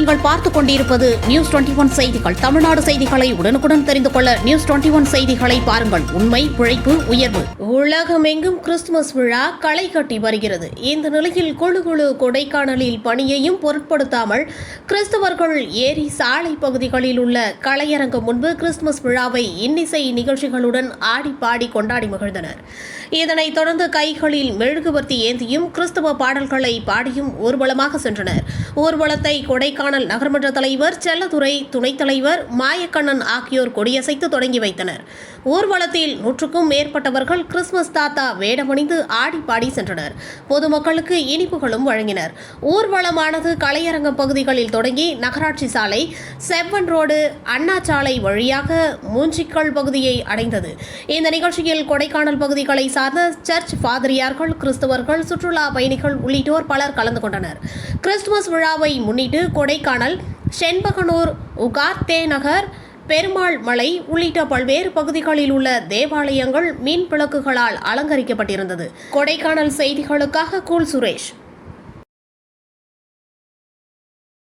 நீங்கள் பார்த்துக் கொண்டிருப்பது நியூஸ் 21 செய்திகள். தமிழ்நாடு செய்திகளை உடனுக்குடன் தெரிந்து கொள்ள நியூஸ் 21 செய்திகளை பாருங்கள். உண்மை, உழைப்பு, உயர்வு. உலகமெங்கும் கிறிஸ்துமஸ் விழா களை கட்டி வருகிறது. இந்த நிலையில் குழு கொடைக்கானலில் பணியையும் பொருட்படுத்தாமல் கிறிஸ்தவர்கள் ஏரி சாலை பகுதிகளில் உள்ள கலையரங்கம் முன்பு கிறிஸ்துமஸ் விழாவை இன்னிசை நிகழ்ச்சிகளுடன் ஆடி பாடி கொண்டாடி மகிழ்ந்தனர். இதனைத் தொடர்ந்து கைகளில் மெழுகுவர்த்தி ஏந்தியும் கிறிஸ்தவ பாடல்களை பாடியும் ஊர்வலமாக சென்றனர். ஊர்வலத்தை கொடைக்கானல் நகர்மன்ற தலைவர் செல்லதுரை, துணைத் தலைவர் மாயக்கண்ணன் ஆகியோர் கொடியசைத்து தொடங்கி வைத்தனர். ஊர்வலத்தில் 100க்கும் மேற்பட்டவர்கள் கிறிஸ்துமஸ் தாத்தா வேடமணிந்து ஆடி பாடி சென்றனர். பொதுமக்களுக்கு இனிப்புகளும் வழங்கினர். ஊர்வலமானது கலையரங்கம் பகுதிகளில் தொடங்கி நகராட்சி சாலை, செவ்வன் ரோடு, அண்ணா சாலை வழியாக மூஞ்சிக்கல் பகுதியை அடைந்தது. இந்த நிகழ்ச்சியில் கொடைக்கானல் பகுதிகளை சார்ந்த சர்ச் பாதிரியார்கள், கிறிஸ்தவர்கள், சுற்றுலா பயணிகள் உள்ளிட்டோர் பலர் கலந்து கொண்டனர். கிறிஸ்துமஸ் விழாவை முன்னிட்டு கொடைக்கானல், செண்பகனூர், உகார்த்தே நகர், பெருமாள் மலை உள்ளிட்ட பல்வேறு பகுதிகளில் உள்ள தேவாலயங்கள் மின் விளக்குகளால் அலங்கரிக்கப்பட்டிருந்தது. கொடைக்கானல் செய்திகளுக்காக கூல் சுரேஷ்.